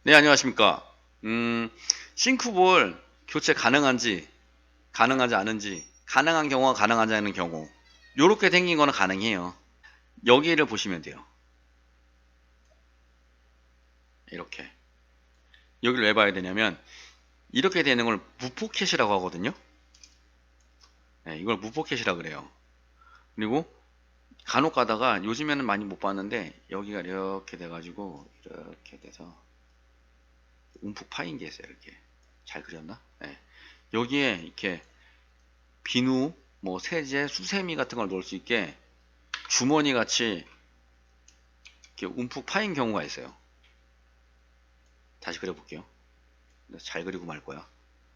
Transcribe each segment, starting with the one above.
네, 안녕하십니까. 싱크볼 교체 가능한지, 가능하지 않은지, 가능한 경우와 가능하지 않은 경우, 요렇게 생긴 거는 가능해요. 여기를 보시면 돼요. 이렇게. 여기를 왜 봐야 되냐면, 이렇게 되는 걸 무포켓이라고 하거든요. 네, 이걸 무포켓이라고 그래요. 그리고 간혹 가다가 요즘에는 많이 못 봤는데, 여기가 이렇게 돼가지고, 이렇게 돼서, 움푹 파인 게 있어요, 이렇게. 잘 그렸나? 네. 여기에 이렇게 비누, 뭐 세제, 수세미 같은 걸 넣을 수 있게 주머니 같이 이렇게 움푹 파인 경우가 있어요. 다시 그려볼게요. 잘 그리고 말 거야.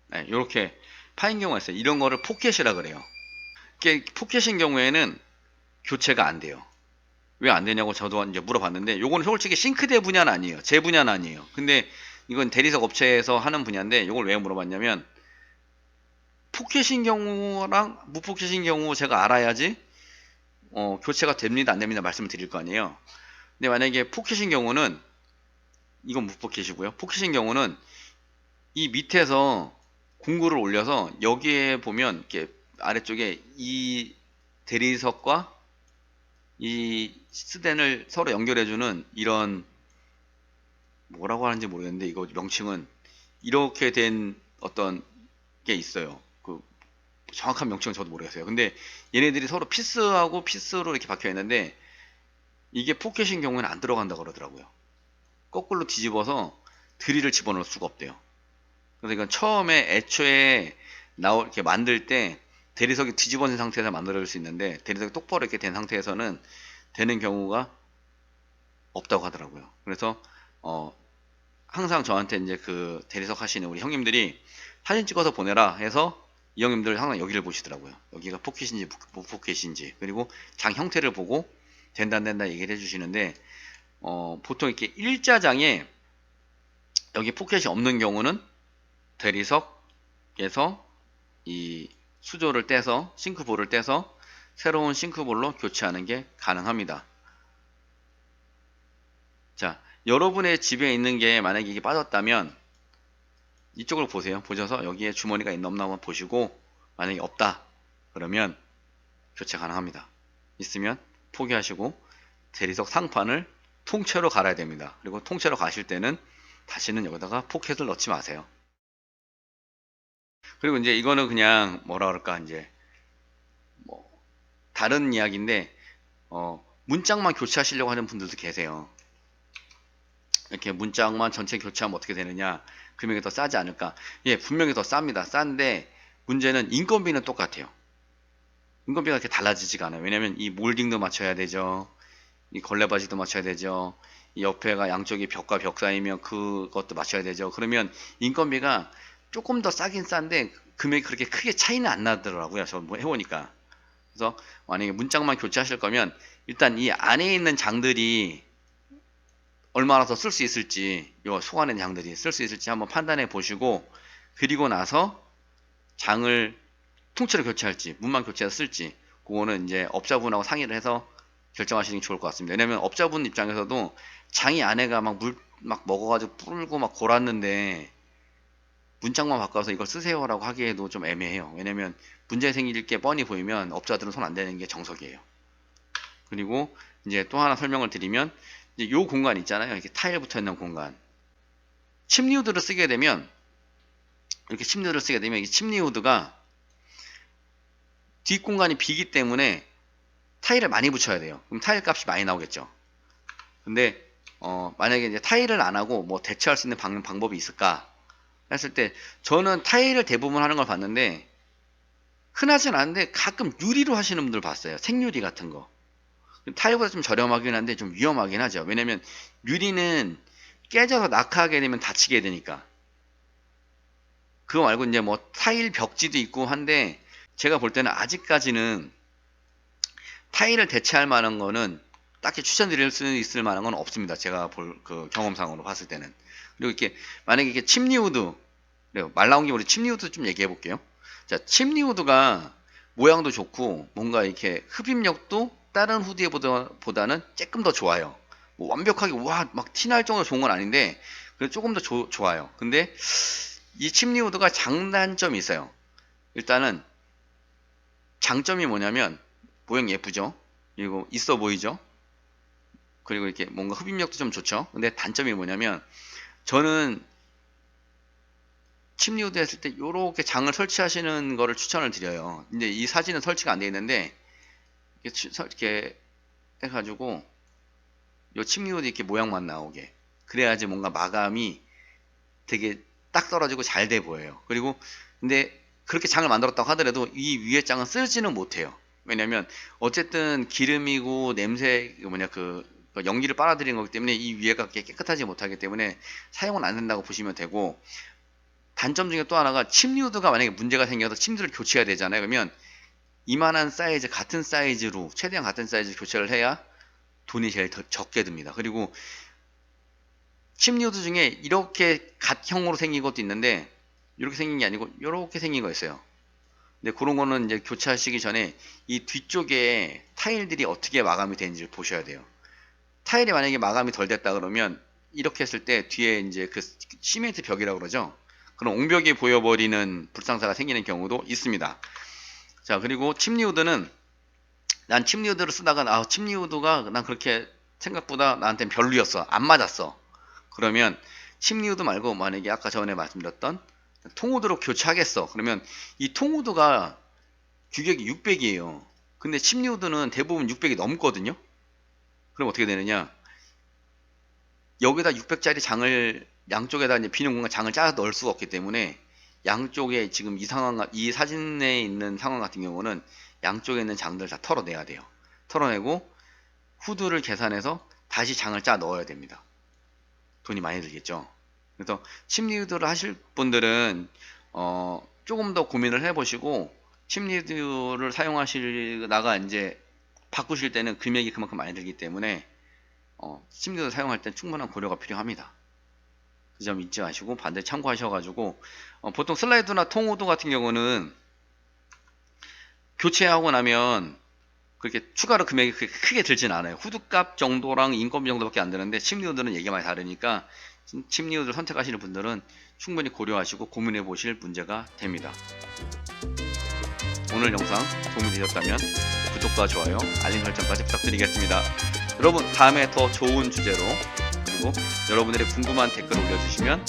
네, 이렇게 파인 경우가 있어요. 이런 거를 포켓이라 그래요. 이게 포켓인 경우에는 교체가 안 돼요. 왜 안 되냐고 저도 이제 물어봤는데, 요거는 솔직히 싱크대 분야는 아니에요. 제 분야는 아니에요. 근데 이건 대리석 업체에서 하는 분야인데, 요걸 왜 물어봤냐면, 포켓인 경우랑 무포켓인 경우 제가 알아야지 교체가 됩니다 안 됩니다 말씀을 드릴 거 아니에요. 근데 만약에 포켓인 경우는, 이건 무포켓이고요. 포켓인 경우는 이 밑에서 공구를 올려서 여기에 보면 이렇게 아래쪽에 이 대리석과 이 스댄을 서로 연결해주는 이런, 뭐라고 하는지 모르겠는데 이거 명칭은, 이렇게 된 어떤 게 있어요. 그 정확한 명칭은 저도 모르겠어요. 근데 얘네들이 서로 피스하고 피스로 이렇게 박혀 있는데, 이게 포켓인 경우에는 안 들어간다고 그러더라고요. 거꾸로 뒤집어서 드릴을 집어넣을 수가 없대요. 그래서 이건 처음에 애초에 이렇게 만들 때 대리석이 뒤집어진 상태에서 만들어질 수 있는데, 대리석이 똑바로 이렇게 된 상태에서는 되는 경우가 없다고 하더라고요. 그래서 어, 항상 저한테 이제 그 대리석 하시는 우리 형님들이 사진 찍어서 보내라 해서, 이 형님들 항상 여기를 보시더라고요. 여기가 포켓인지 무포켓인지, 그리고 장 형태를 보고 된다 안 된다 얘기를 해주시는데, 보통 이렇게 일자장에 여기 포켓이 없는 경우는 대리석에서 이 수조를 떼서, 싱크볼을 떼서 새로운 싱크볼로 교체하는 게 가능합니다. 자, 여러분의 집에 있는 게 만약에 이게 빠졌다면 이쪽을 보세요. 보셔서 여기에 주머니가 있나 없나 한번 보시고, 만약에 없다 그러면 교체 가능합니다. 있으면 포기하시고 대리석 상판을 통째로 갈아야 됩니다. 그리고 통째로 가실 때는 다시는 여기다가 포켓을 넣지 마세요. 그리고 이제 이거는 그냥 뭐라 그럴까, 이제 뭐 다른 이야기인데, 문짝만 교체하시려고 하는 분들도 계세요. 이렇게 문짝만 전체 교체하면 어떻게 되느냐, 금액이 더 싸지 않을까. 예, 분명히 더 쌉니다. 싼데 문제는 인건비는 똑같아요. 인건비가 이렇게 달라지지가 않아요. 왜냐면 이 몰딩도 맞춰야 되죠. 이 걸레바지도 맞춰야 되죠. 이 옆에가 양쪽이 벽과 벽 사이면 그것도 맞춰야 되죠. 그러면 인건비가 조금 더 싸긴 싼데 금액이 그렇게 크게 차이는 안 나더라고요. 저 뭐 해보니까. 그래서 만약에 문짝만 교체하실 거면 일단 이 안에 있는 장들이 얼마나 더 쓸 수 있을지, 요 속 안에 있는 장들이 쓸 수 있을지 한번 판단해 보시고, 그리고 나서 장을 통째로 교체할지 문만 교체해서 쓸지, 그거는 이제 업자분하고 상의를 해서 결정하시는 게 좋을 것 같습니다. 왜냐면 업자분 입장에서도 장이 안에가 막 물 막 먹어가지고 불고 막 골았는데 문짝만 바꿔서 이걸 쓰세요라고 하기에도 좀 애매해요. 왜냐면 문제 생길 게 뻔히 보이면 업자들은 손 안 대는 게 정석이에요. 그리고 이제 또 하나 설명을 드리면, 이제 요 공간 있잖아요. 이렇게 타일 붙어 있는 공간. 침리우드를 쓰게 되면, 이렇게 침리우드를 쓰게 되면 이 침리우드가 뒷공간이 비기 때문에 타일을 많이 붙여야 돼요. 그럼 타일 값이 많이 나오겠죠. 근데 만약에 이제 타일을 안 하고 뭐 대체할 수 있는 방법이 있을까 했을 때, 저는 타일을 대부분 하는 걸 봤는데 흔하진 않은데 가끔 유리로 하시는 분들 봤어요. 생유리 같은 거. 타일보다 좀 저렴하긴 한데 좀 위험하긴 하죠. 왜냐면 유리는 깨져서 낙하하게 되면 다치게 되니까. 그거 말고 이제 뭐 타일 벽지도 있고 한데, 제가 볼 때는 아직까지는 타일을 대체할 만한 거는 딱히 추천드릴 수 있을 만한 건 없습니다. 제가 볼 그 경험상으로 봤을 때는. 그리고 이렇게 만약에 이게 침리우드, 그래요. 말 나온 김에 우리 침리우드 좀 얘기해 볼게요. 자, 침리우드가 모양도 좋고 뭔가 이렇게 흡입력도 다른 후디보다는 조금 더 좋아요. 뭐 완벽하게 와 막 티날 정도로 좋은 건 아닌데, 그래서 조금 더 좋아요. 근데 이 침리우드가 장단점이 있어요. 일단은 장점이 뭐냐면 모양 예쁘죠? 그리고 있어 보이죠? 그리고 이렇게 뭔가 흡입력도 좀 좋죠? 근데 단점이 뭐냐면 저는 침리우드 했을 때 이렇게 장을 설치하시는 거를 추천을 드려요. 근데 이 사진은 설치가 안 되어 있는데 이렇게 해가지고 요 침리우드 이렇게 모양만 나오게 그래야지 뭔가 마감이 되게 딱 떨어지고 잘 돼 보여요. 그리고 근데 그렇게 장을 만들었다고 하더라도 이 위에 장은 쓰지는 못해요. 왜냐면 어쨌든 기름이고 냄새 뭐냐 그 연기를 빨아들이는 거기 때문에 이 위에가 깨끗하지 못하기 때문에 사용은 안 된다고 보시면 되고, 단점 중에 또 하나가 침리우드가 만약에 문제가 생겨서 침대를 교체해야 되잖아요. 그러면 이만한 사이즈 같은 사이즈로 최대한 같은 사이즈 교체를 해야 돈이 제일 더 적게 듭니다. 그리고 침리우드 중에 이렇게 갓형으로 생긴 것도 있는데 이렇게 생긴 게 아니고 이렇게 생긴 거 있어요. 근데 그런 거는 이제 교체하시기 전에 이 뒤쪽에 타일들이 어떻게 마감이 되는지를 보셔야 돼요. 타일이 만약에 마감이 덜 됐다 그러면 이렇게 했을 때 뒤에 이제 그 시멘트 벽이라고 그러죠. 그런 옹벽이 보여버리는 불상사가 생기는 경우도 있습니다. 자, 그리고 침리우드는 난 침리우드를 쓰다가 침리우드가 난 그렇게 생각보다 나한테는 별로였어. 안 맞았어. 그러면 침리우드 말고 만약에 아까 전에 말씀드렸던 통우드로 교체하겠어. 그러면 이 통우드가 규격이 600이에요. 근데 침리우드는 대부분 600이 넘거든요. 그럼 어떻게 되느냐? 여기다 600짜리 장을 양쪽에다 이제 비는 공간 장을 짜서 넣을 수가 없기 때문에 양쪽에 지금 이 사진에 있는 상황 같은 경우는 양쪽에 있는 장들 다 털어내야 돼요. 털어내고 후드를 계산해서 다시 장을 짜 넣어야 됩니다. 돈이 많이 들겠죠. 그래서 침리우드를 하실 분들은 조금 더 고민을 해보시고 침리우드를 사용하시다가 이제 바꾸실 때는 금액이 그만큼 많이 들기 때문에 침리우드 사용할 때 충분한 고려가 필요합니다. 그 점 잊지 마시고 반드시 참고하셔가지고 보통 슬라이드나 통우드 같은 경우는 교체하고 나면 그렇게 추가로 금액이 크게 들진 않아요. 후드값 정도랑 인건비 정도밖에 안 드는데 침리우드는 얘기가 많이 다르니까 침리우드를 선택하시는 분들은 충분히 고려하시고 고민해 보실 문제가 됩니다. 오늘 영상 도움이 되셨다면 구독과 좋아요, 알림 설정까지 부탁드리겠습니다. 여러분, 다음에 더 좋은 주제로 그리고 여러분들의 궁금한 댓글 올려주시면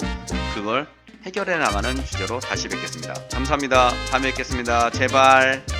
그걸 해결해 나가는 주제로 다시 뵙겠습니다. 감사합니다. 다음에 뵙겠습니다. 제발.